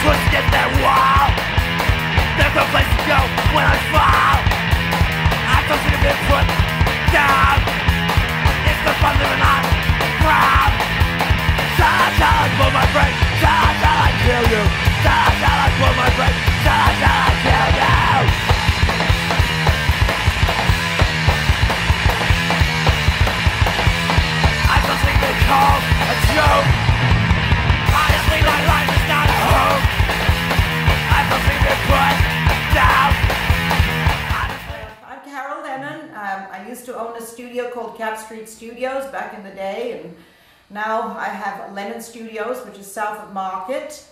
push against that wall. There's no place to go when I fall. I'm so sick of being put down. It's the fun living on the ground. Shall I blow my brain? Shall I kill you? Shall I blow my brain? Shall I kill you? I'm so sick of being called a joke. Honestly, my life is not a hope. I'm so sick of being put down. I'm Carol Lennon. I used to own a studio called Cap Street Studios back in the day, and now I have Lennon Studios, which is south of Market,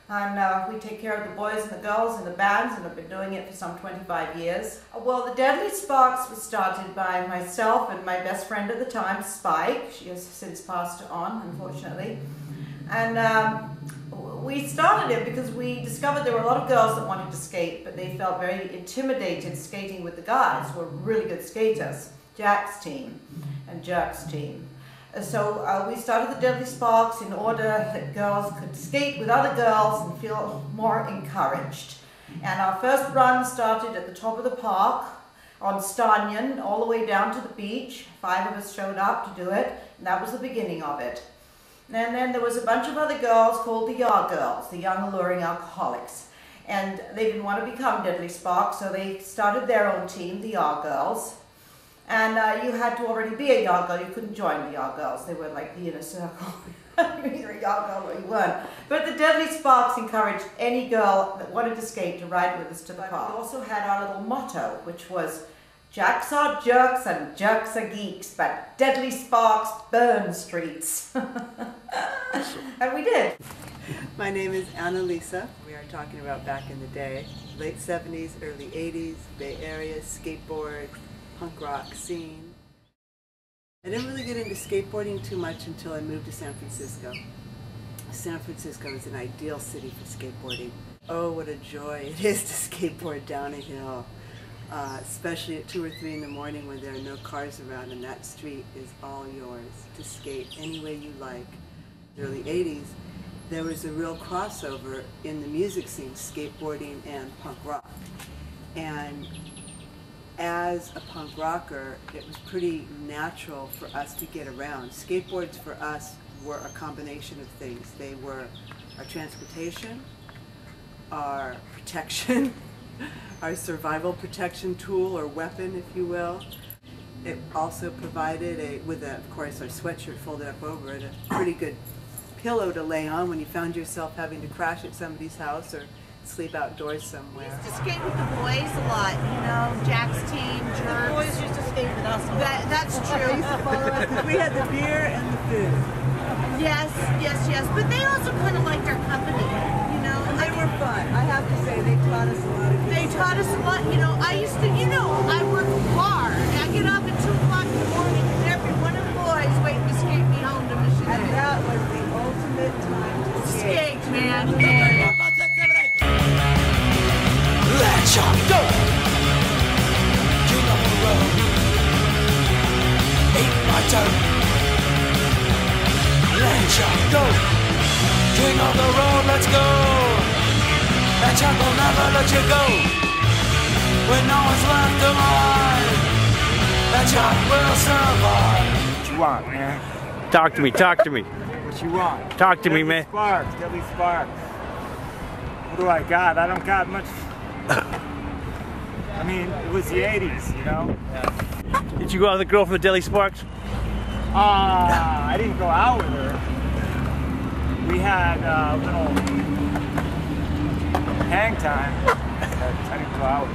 and we take care of the boys and the girls and the bands, and I've been doing it for some 25 years. Well, the Deadly Sparks was started by myself and my best friend at the time, Spike. She has since passed on, unfortunately. And we started it because we discovered there were a lot of girls that wanted to skate, but they felt very intimidated skating with the guys who were really good skaters, Jack's team and Jerk's team. So we started the Deadly Sparks in order that girls could skate with other girls and feel more encouraged. And our first run started at the top of the park on Stanyan, all the way down to the beach. 5 of us showed up to do it, and that was the beginning of it. And then there was a bunch of other girls called the YAA Girlz, the Young Alluring Alcoholics. And they didn't want to become Deadly Sparks, so they started their own team, the YAA Girlz. And you had to already be a YAA Girl. You couldn't join the YAA Girls. They were like the inner circle. You were either a YAA Girl or you weren't. But the Deadly Sparks encouraged any girl that wanted to skate to ride with us to the park. We also had our little motto, which was, Jacks are jerks and jerks are geeks, but Deadly Sparks burn streets. And we did. My name is Annalisa. We are talking about back in the day, late 70s, early 80s, Bay Area, skateboard, punk rock scene. I didn't really get into skateboarding too much until I moved to San Francisco. San Francisco is an ideal city for skateboarding. Oh, what a joy it is to skateboard down a hill, especially at 2 or 3 in the morning when there are no cars around and that street is all yours to skate any way you like. The early 80s, there was a real crossover in the music scene, skateboarding and punk rock. And as a punk rocker, it was pretty natural for us to get around. Skateboards for us were a combination of things. They were our transportation, our protection, our survival protection tool or weapon, if you will. It also provided, of course, our sweatshirt folded up over it, a pretty good pillow to lay on when you found yourself having to crash at somebody's house or sleep outdoors somewhere. We used to skate with the boys a lot, you know, Jack's team, Jerks. The boys used to skate with us a lot. That's true. We had the beer and the food. Yes, but they also kind of liked our company, you know. And they were fun. I have to say, they taught us a lot of good They stuff. taught us a lot, you know. I used to, you know, I work hard. I get up at 2 o'clock in the morning and every one of the boys waiting to skate me home to Michigan. And that was the ultimate time to skate. Skate, man. Let's go! King of the road. Ain't my turn. Let's go! King of the road, let's go! That chunk will never let you go. When no one's left alive, that chunk will survive. What you want, man? Talk to me, talk to me. What you want? Talk to me, man. Sparks, Deadly Sparks. What do I got? I don't got much. I mean, it was the 80s, you know? Yeah. Did you go out with the girl from the Deadly Sparks? I didn't go out with her. We had a little hang time. I didn't go out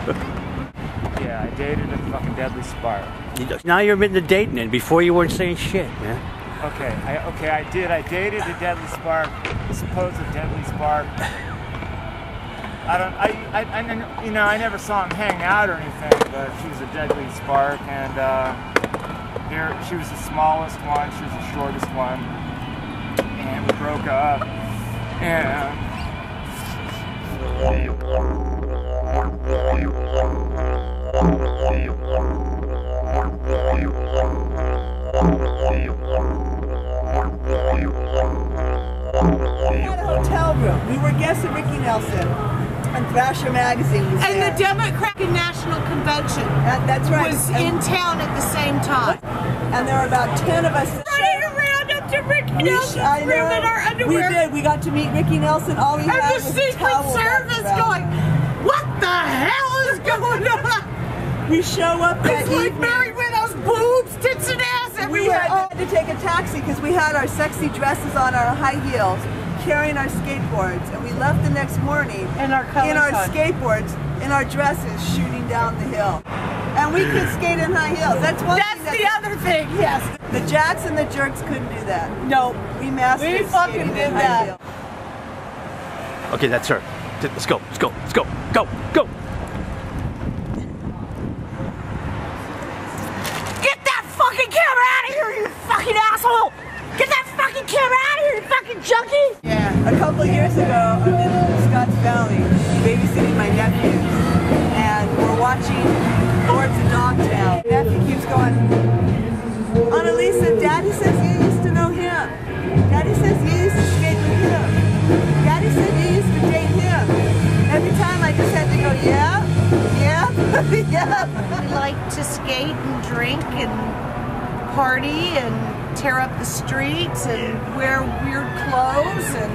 with her. Yeah, I dated a fucking Deadly Spark. Now you're admitting to dating it. Before you weren't saying shit, man. Okay, I did. I dated a Deadly Spark, a supposed Deadly Spark. I never saw him hang out or anything, but she was a Deadly Spark, and she was the smallest one, she was the shortest one, and we broke up, and Had a hotel room. We were guests of Ricky Nelson, and Thrasher magazine was And there. the Democratic National Convention That's right. was in town at the same time. And there were about 10 of us. Running around up to Ricky Nelson's room in our underwear. We did. We got to meet Ricky Nelson. All we had And the was a Secret towel Service wrapped going, around. what the hell is going on? We show up that It's like evening. Mary Widow's boobs, tits and ass We everywhere. had to take a taxi because we had our sexy dresses on, our high heels, carrying our skateboards, and we left the next morning And our colors in our on. skateboards, in our dresses, shooting down the hill. And we could skate in high heels. That's one That's thing. the other thing, yes. The Jacks and the Jerks couldn't do that. No, We mastered we fucking skating did in high that. heels. Okay, that's her. Let's go. Let's go. Let's go. Go. Go. Get that fucking camera out of here, you fucking asshole! Get that fucking camera out of here, you fucking junkie! Yeah. A couple of years ago, I'm in Scotts Valley babysitting my nephews, and we're watching Lords of Dogtown. Nephew keeps going, Annalisa, Daddy says you used to know him. Daddy says you used to skate with him. Daddy said you used to date him. Every time I just had to go, yeah, yeah, yeah. We like to skate and drink and party and tear up the streets and wear weird clothes and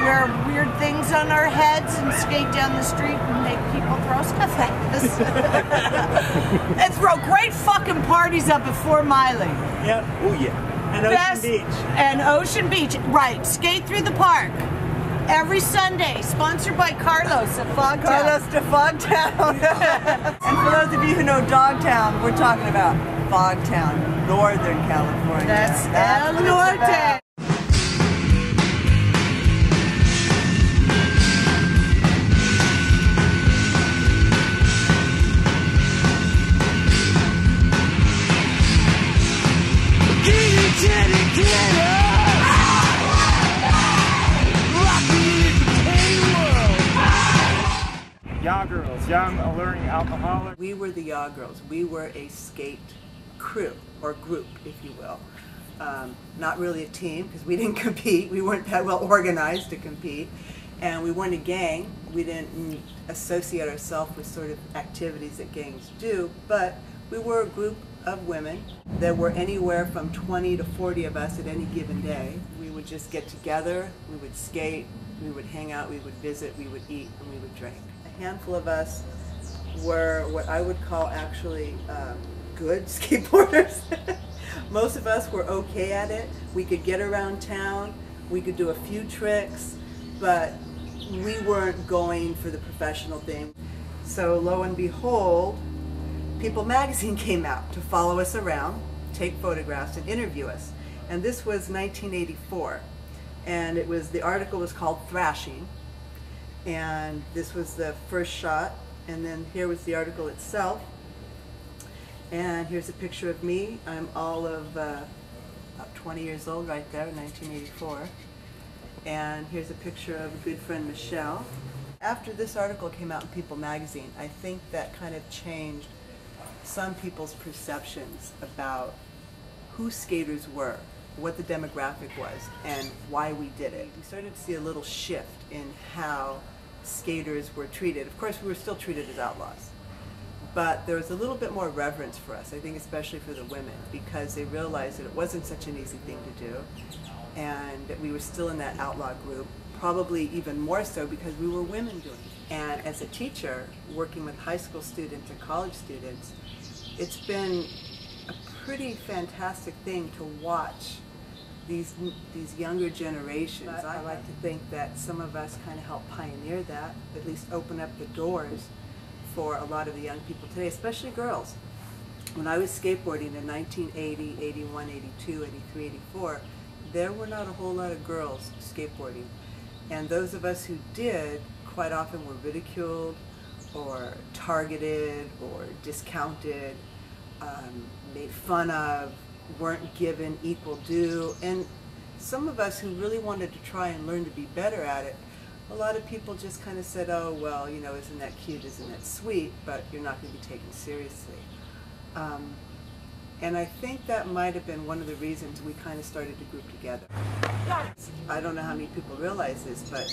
wear weird things on our heads and skate down the street and make people throw stuff at us. And throw great fucking parties up at Fort Miley. Yep. Oh yeah. And Ocean Beach. And Ocean Beach, right. Skate through the park. Every Sunday, sponsored by Carlos at Fogtown. Carlos to Fogtown. And for those of you who know Dogtown, we're talking about Fogtown, Northern California. That's El what it's Norte. about. YAA Girlz, young, alluring alcoholic. We were the YAA Girlz. We were a skate crew, or group, if you will. Not really a team, because we didn't compete. We weren't that well organized to compete. And we weren't a gang. We didn't associate ourselves with sort of activities that gangs do, but we were a group of women. There were anywhere from 20 to 40 of us at any given day. We would just get together, we would skate, we would hang out, we would visit, we would eat, and we would drink. A handful of us were what I would call actually good skateboarders. Most of us were okay at it. We could get around town, we could do a few tricks, but we weren't going for the professional thing. So lo and behold, People magazine came out to follow us around, take photographs, and interview us. And this was 1984. And it was, the article was called Thrashing. And this was the first shot. And then here was the article itself. And here's a picture of me. I'm all of about 20 years old right there, 1984. And here's a picture of a good friend, Michelle. After this article came out in People magazine, I think that kind of changed some people's perceptions about who skaters were, what the demographic was, and why we did it. We started to see a little shift in how skaters were treated. Of course, we were still treated as outlaws, but there was a little bit more reverence for us, I think especially for the women, because they realized that it wasn't such an easy thing to do, and that we were still in that outlaw group, probably even more so because we were women doing it. And as a teacher, working with high school students and college students, it's been a pretty fantastic thing to watch these younger generations. I like to think that some of us kind of helped pioneer that, at least open up the doors for a lot of the young people today, especially girls. When I was skateboarding in 1980, 81, 82, 83, 84, there were not a whole lot of girls skateboarding. And those of us who did quite often were ridiculed or targeted or discounted, made fun of, weren't given equal due. And some of us who really wanted to try and learn to be better at it, a lot of people just kind of said, oh, well, you know, isn't that cute, isn't that sweet, but you're not going to be taken seriously. And I think that might have been one of the reasons we kind of started to group together. I don't know how many people realize this, but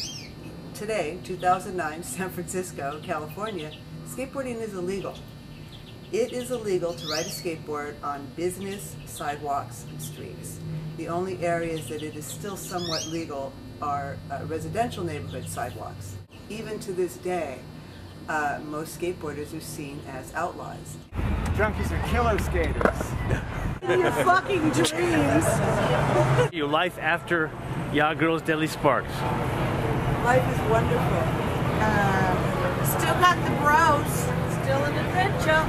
today, 2009, San Francisco, California, skateboarding is illegal. It is illegal to ride a skateboard on business sidewalks and streets. The only areas that it is still somewhat legal are residential neighborhood sidewalks. Even to this day, most skateboarders are seen as outlaws. Junkies are killer skaters. Your fucking dreams. Your life after YAA Girlz Deadly Sparks. Life is wonderful. Still got the bros. Still an adventure.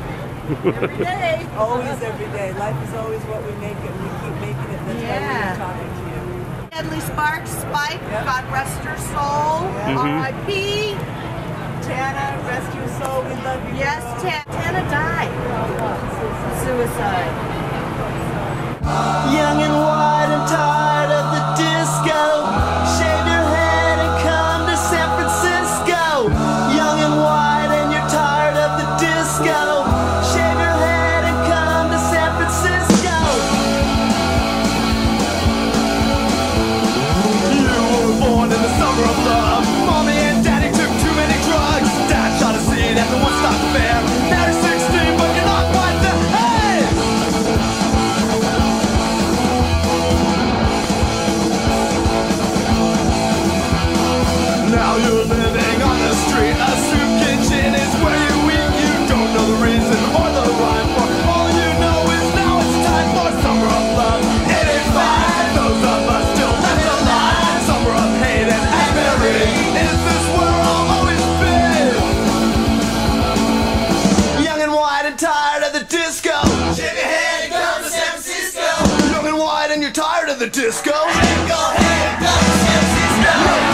Every day. Always, every day. Life is always what we make it. We keep making it. That's why we're talking to you. Deadly Sparks, Spike, Yep. God rest her soul. R.I.P. Tana, rest your soul. We love you. Yes, girl. Tana died. Suicide. Young and white and tired of the disco. Shave your head and come to San Francisco. Young and white and you're tired of the disco. Shave your head and come to San Francisco. You were born in the summer of love. Mommy and daddy took too many drugs. Dad shot a scene at the Woodstock Fair. Now you're 16 but you're not quite there. Hey! Now you're living on the street. A soup kitchen is where you eat. You don't know the reason or the rhyme for. All you know is now it's time for summer of love. It ain't fine. Those of us still left alive. Summer of hate and agony. Is this where I'll always be? Young and white and tired of the disco. Shake your head and come to San Francisco. Young and white and you're tired of the disco. Shake your head and come to San Francisco.